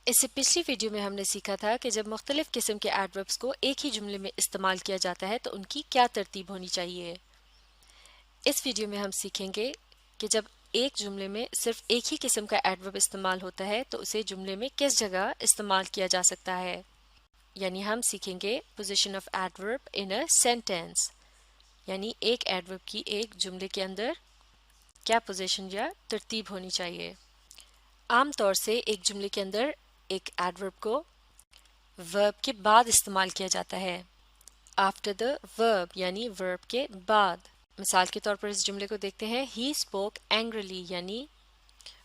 اس سے پچھلی ویڈیو میں ہم نے سیکھا تھا کہ جب مختلف قسم کے ایڈوربس کو ایک ہی جملے میں استعمال کیا جاتا ہے تو ان کی کیا ترتیب ہونی چاہیے۔ اس ویڈیو میں ہم سیکھیں گے کہ جب ایک جملے میں صرف ایک ہی قسم کا ایڈورب استعمال ہوتا ہے تو اسے جملے میں کس جگہ استعمال کیا جا سکتا ہے، یعنی ہم سیکھیں گے position of adverb in a sentence, یعنی ایک ایڈورب کی ایک جملے کے اندر کیا پوزیشن یا ترتیب ہونی چاہیے۔ عام طور سے ایک جملے کے اندر ایک ایڈورب کو ورب کے بعد استعمال کیا جاتا ہے، آفٹر دا ورب یعنی ورب کے بعد۔ مثال کے طور پر اس جملے کو دیکھتے ہیں، ہی اسپوک اینگریلی یعنی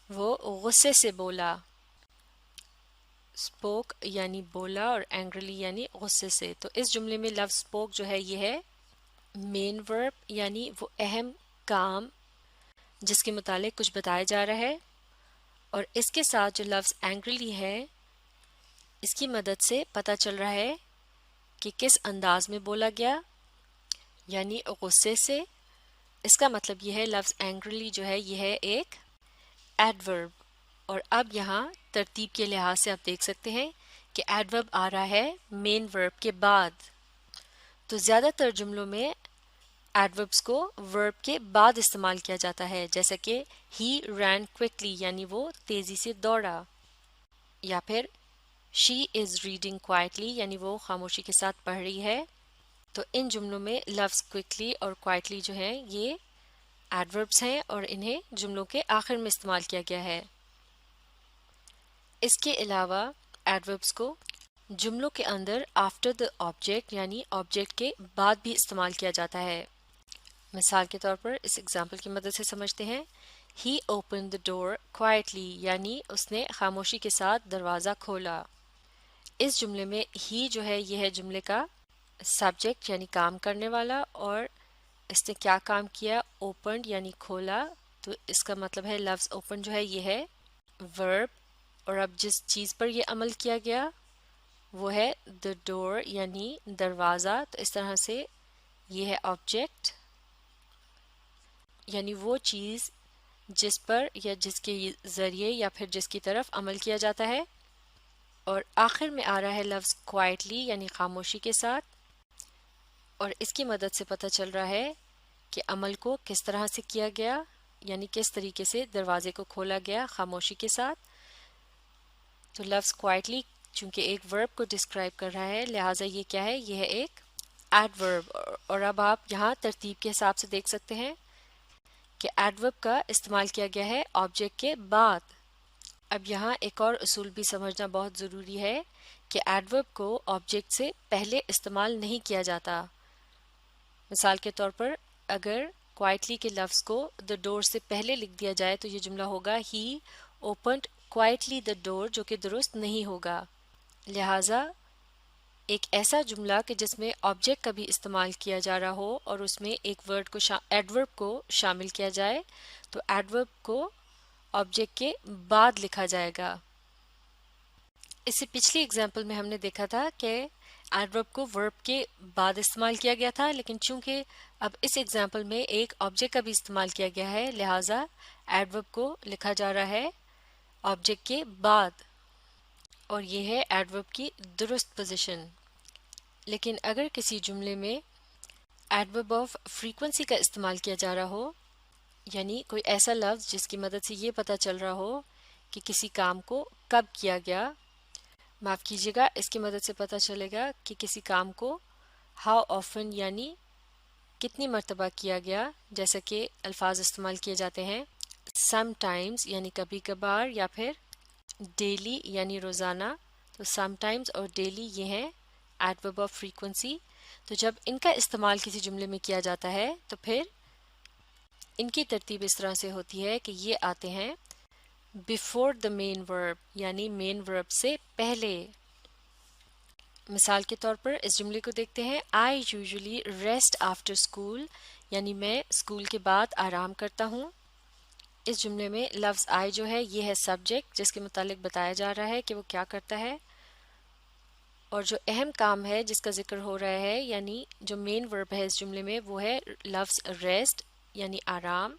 وہ غصے سے بولا۔ اسپوک یعنی بولا اور اینگریلی یعنی غصے سے، تو اس جملے میں لفظ اسپوک جو ہے یہ ہے مین ورب، یعنی وہ اہم کام جس کے متعلق کچھ بتایا جا رہا ہے، اور اس کے ساتھ جو لفظ اینگریلی ہے اس کی مدد سے پتہ چل رہا ہے کہ کس انداز میں بولا گیا، یعنی غصے سے۔ اس کا مطلب یہ ہے لفظ اینگریلی جو ہے یہ ہے ایک ایڈورب، اور اب یہاں ترتیب کے لحاظ سے آپ دیکھ سکتے ہیں کہ ایڈورب آ رہا ہے مین ورب کے بعد۔ تو زیادہ تر جملوں میں ایڈوربس کو ورب کے بعد استعمال کیا جاتا ہے، جیسا کہ ہی رین کوئکلی یعنی وہ تیزی سے دوڑا، یا پھر شی از ریڈنگ کوائٹلی یعنی وہ خاموشی کے ساتھ پڑھ رہی ہے۔ تو ان جملوں میں لفظ کوئکلی اور کوائٹلی جو ہیں یہ ایڈوربس ہیں اور انہیں جملوں کے آخر میں استعمال کیا گیا ہے۔ اس کے علاوہ ایڈوربس کو جملوں کے اندر آفٹر دا آبجیکٹ یعنی آبجیکٹ کے بعد بھی استعمال کیا جاتا ہے۔ مثال کے طور پر اس اگزامپل کی مدد سے سمجھتے ہیں، ہی اوپن دا ڈور کوائٹلی یعنی اس نے خاموشی کے ساتھ دروازہ کھولا۔ اس جملے میں ہی جو ہے یہ ہے جملے کا سبجیکٹ یعنی کام کرنے والا، اور اس نے کیا کام کیا، اوپنڈ یعنی کھولا، تو اس کا مطلب ہے لفظ اوپن جو ہے یہ ہے ورب، اور اب جس چیز پر یہ عمل کیا گیا وہ ہے دا ڈور یعنی دروازہ، تو اس طرح سے یہ ہے آبجیکٹ یعنی وہ چیز جس پر یا جس کے ذریعے یا پھر جس کی طرف عمل کیا جاتا ہے، اور آخر میں آ رہا ہے لفظ کوائٹلی یعنی خاموشی کے ساتھ، اور اس کی مدد سے پتہ چل رہا ہے کہ عمل کو کس طرح سے کیا گیا، یعنی کس طریقے سے دروازے کو کھولا گیا خاموشی کے ساتھ۔ تو لفظ کوائٹلی چونکہ ایک ورب کو ڈسکرائب کر رہا ہے لہٰذا یہ کیا ہے، یہ ہے ایک ایڈورب، اور اب آپ یہاں ترتیب کے حساب سے دیکھ سکتے ہیں کہ ایڈورب کا استعمال کیا گیا ہے آبجیکٹ کے بعد۔ اب یہاں ایک اور اصول بھی سمجھنا بہت ضروری ہے کہ ایڈورب کو آبجیکٹ سے پہلے استعمال نہیں کیا جاتا۔ مثال کے طور پر اگر کوائٹلی کے لفظ کو دا ڈور سے پہلے لکھ دیا جائے تو یہ جملہ ہوگا ہی اوپنڈ کوائٹلی دا ڈور، جو کہ درست نہیں ہوگا۔ لہٰذا ایک ایسا جملہ کہ جس میں آبجیکٹ کا بھی استعمال کیا جا رہا ہو اور اس میں ایک ورڈ کو ایڈورب کو شامل کیا جائے تو ایڈورب کو آبجیکٹ کے بعد لکھا جائے گا۔ اس سے پچھلی اگزامپل میں ہم نے دیکھا تھا کہ ایڈورب کو ورب کے بعد استعمال کیا گیا تھا، لیکن چونکہ اب اس اگزامپل میں ایک آبجیکٹ کا بھی استعمال کیا گیا ہے لہٰذا ایڈورب کو لکھا جا رہا ہے آبجیکٹ کے بعد، اور یہ ہے ایڈورب کی درست پوزیشن۔ لیکن اگر کسی جملے میں ایڈورب آف فریکوینسی کا استعمال کیا جا رہا ہو، یعنی کوئی ایسا لفظ جس کی مدد سے یہ پتہ چل رہا ہو کہ کسی کام کو کب کیا گیا، معاف کیجیے گا اس کی مدد سے پتہ چلے گا کہ کسی کام کو ہاؤ آفن یعنی کتنی مرتبہ کیا گیا، جیسا کہ الفاظ استعمال کیے جاتے ہیں سم ٹائمز یعنی کبھی کبھار، یا پھر ڈیلی یعنی روزانہ۔ تو سم ٹائمز اور ڈیلی یہ ہیں ایڈورب آف فریکوینسی۔ تو جب ان کا استعمال کسی جملے میں کیا جاتا ہے تو پھر ان کی ترتیب اس طرح سے ہوتی ہے کہ یہ آتے ہیں بیفور دا مین ورب یعنی مین ورب سے پہلے۔ مثال کے طور پر اس جملے کو دیکھتے ہیں، I usually rest after school یعنی میں اسکول کے بعد آرام کرتا ہوں۔ اس جملے میں لفظ آئی جو ہے یہ ہے سبجیکٹ جس کے متعلق بتایا جا رہا ہے کہ وہ کیا کرتا ہے، اور جو اہم کام ہے جس کا ذکر ہو رہا ہے یعنی جو مین ورب ہے اس جملے میں وہ ہے لفظ ریسٹ یعنی آرام،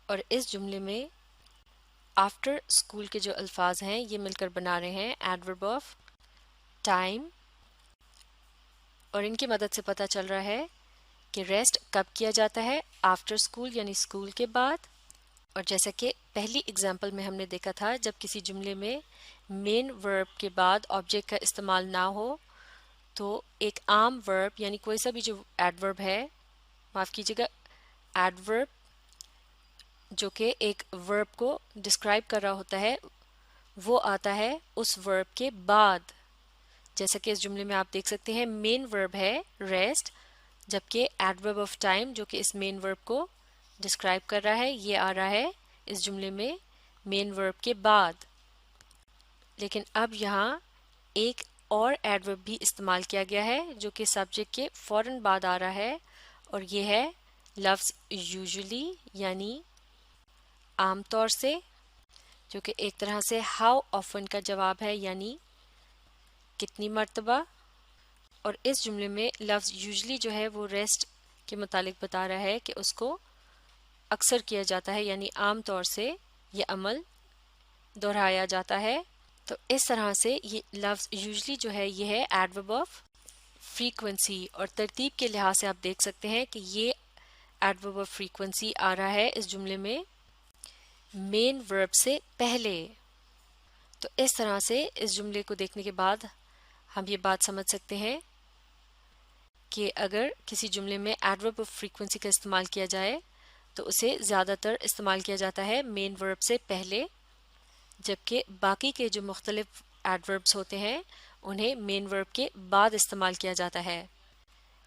اور اس جملے میں آفٹر اسکول کے جو الفاظ ہیں یہ مل کر بنا رہے ہیں ایڈورب آف ٹائم، اور ان کی مدد سے پتہ چل رہا ہے کہ ریسٹ کب کیا جاتا ہے، آفٹر اسکول یعنی اسکول کے بعد. اور جیسا کہ پہلی اگزامپل میں ہم نے دیکھا تھا، جب کسی جملے میں مین ورب کے بعد آبجیکٹ کا استعمال نہ ہو تو ایک عام ورب یعنی کوئی سا بھی جو ایڈورب ہے، معاف کیجیے گا، ایڈورب جو کہ ایک ورب کو ڈسکرائب کر رہا ہوتا ہے وہ آتا ہے اس ورب کے بعد. جیسا کہ اس جملے میں آپ دیکھ سکتے ہیں مین ورب ہے ریسٹ، جبکہ ایڈورب آف ٹائم جو کہ اس مین ورب کو ڈسکرائب کر رہا ہے یہ آ رہا ہے اس جملے میں مین ورب کے بعد. لیکن اب یہاں ایک اور ایڈورب بھی استعمال کیا گیا ہے جو کہ سبجیکٹ کے فوراً بعد آ رہا ہے، اور یہ ہے لفظ یوزولی یعنی عام طور سے، جو کہ ایک طرح سے ہاؤ آفن کا جواب ہے یعنی کتنی مرتبہ. اور اس جملے میں لفظ یوزلی جو ہے وہ ریسٹ کے متعلق بتا رہا ہے کہ اس کو اکثر کیا جاتا ہے یعنی عام طور سے یہ عمل دہرایا جاتا ہے. تو اس طرح سے یہ لفظ یوزلی جو ہے یہ ہے ایڈورب آف فریکوینسی، اور ترتیب کے لحاظ سے آپ دیکھ سکتے ہیں کہ یہ ایڈورب آف فریکوینسی آ رہا ہے اس جملے میں مین ورب سے پہلے. تو اس طرح سے اس جملے کو دیکھنے کے بعد ہم یہ بات سمجھ سکتے ہیں کہ اگر کسی جملے میں ایڈورب آف فریکوینسی کا استعمال کیا جائے تو اسے زیادہ تر استعمال کیا جاتا ہے مین ورب سے پہلے، جبکہ باقی کے جو مختلف ایڈوربس ہوتے ہیں انہیں مین ورب کے بعد استعمال کیا جاتا ہے،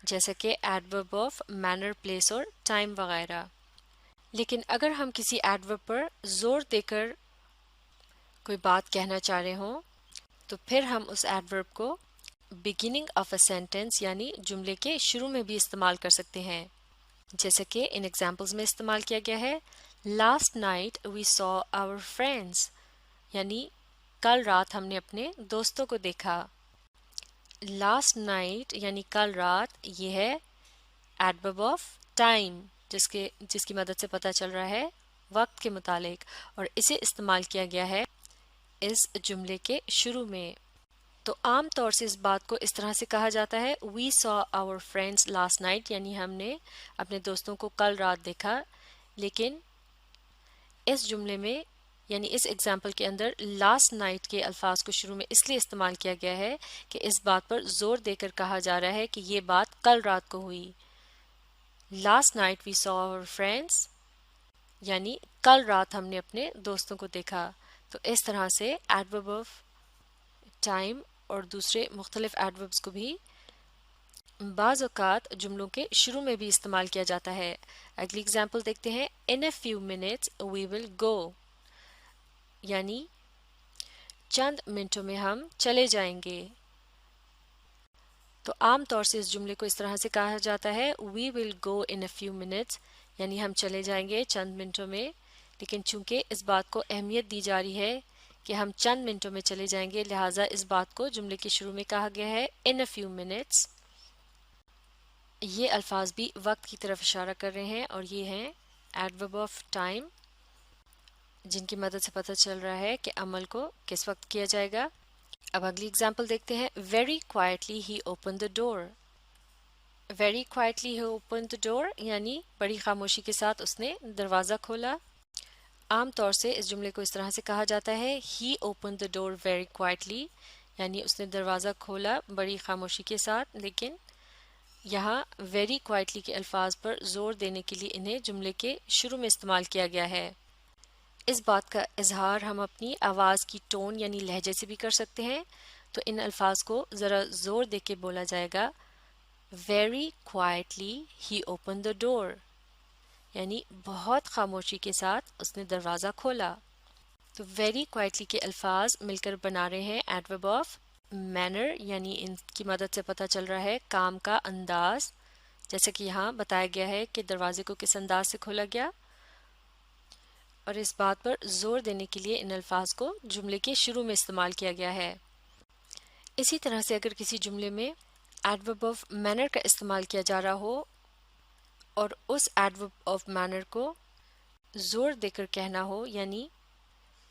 جیسا کہ ایڈورب آف مینر، پلیس اور ٹائم وغیرہ. لیکن اگر ہم کسی ایڈورب پر زور دے کر کوئی بات کہنا چاہ رہے ہوں تو پھر ہم اس ایڈورب کو بگننگ آف اے سینٹینس یعنی جملے کے شروع میں بھی استعمال کر سکتے ہیں، جیسے کہ ان ایگزامپلز میں استعمال کیا گیا ہے last night we saw our friends, یعنی کل رات ہم نے اپنے دوستوں کو دیکھا. لاسٹ نائٹ یعنی کل رات یہ ہے ایڈورب آف ٹائم جس کی مدد سے پتہ چل رہا ہے وقت کے متعلق، اور اسے استعمال کیا گیا ہے اس جملے کے شروع میں. تو عام طور سے اس بات کو اس طرح سے کہا جاتا ہے وی saw our friends last night یعنی ہم نے اپنے دوستوں کو کل رات دیکھا. لیکن اس جملے میں یعنی اس ایگزامپل کے اندر لاسٹ نائٹ کے الفاظ کو شروع میں اس لیے استعمال کیا گیا ہے کہ اس بات پر زور دے کر کہا جا رہا ہے کہ یہ بات کل رات کو ہوئی. Last night we saw our friends یعنی کل رات ہم نے اپنے دوستوں کو دیکھا. تو اس طرح سے ایڈورب آف ٹائم اور دوسرے مختلف ایڈوربس کو بھی بعض اوقات جملوں کے شروع میں بھی استعمال کیا جاتا ہے. اگلی اگزامپل دیکھتے ہیں in a few minutes we will go یعنی چند منٹوں میں ہم چلے جائیں گے. تو عام طور سے اس جملے کو اس طرح سے کہا جاتا ہے we will go in a few minutes یعنی ہم چلے جائیں گے چند منٹوں میں. لیکن چونکہ اس بات کو اہمیت دی جا رہی ہے کہ ہم چند منٹوں میں چلے جائیں گے لہٰذا اس بات کو جملے کے شروع میں کہا گیا ہے in a few minutes. یہ الفاظ بھی وقت کی طرف اشارہ کر رہے ہیں اور یہ ہیں ایڈورب آف ٹائم جن کی مدد سے پتہ چل رہا ہے کہ عمل کو کس وقت کیا جائے گا. اب اگلی اگزامپل دیکھتے ہیں very quietly he open the door. Very quietly he open the door یعنی بڑی خاموشی کے ساتھ اس نے دروازہ کھولا. عام طور سے اس جملے کو اس طرح سے کہا جاتا ہے he open the door very quietly یعنی اس نے دروازہ کھولا بڑی خاموشی کے ساتھ. لیکن یہاں ویری کوائٹلی کے الفاظ پر زور دینے کے لیے انہیں جملے کے شروع میں استعمال کیا گیا ہے. اس بات کا اظہار ہم اپنی آواز کی ٹون یعنی لہجے سے بھی کر سکتے ہیں. تو ان الفاظ کو ذرا زور دے کے بولا جائے گا very quietly he open the door یعنی بہت خاموشی کے ساتھ اس نے دروازہ کھولا. تو ویری کوائٹلی کے الفاظ مل کر بنا رہے ہیں ایڈورب آف مینر یعنی ان کی مدد سے پتہ چل رہا ہے کام کا انداز، جیسے کہ یہاں بتایا گیا ہے کہ دروازے کو کس انداز سے کھولا گیا. اور اس بات پر زور دینے کے لیے ان الفاظ کو جملے کے شروع میں استعمال کیا گیا ہے. اسی طرح سے اگر کسی جملے میں ایڈورب آف مینر کا استعمال کیا جا رہا ہو اور اس ایڈورب آف مینر کو زور دے کر کہنا ہو یعنی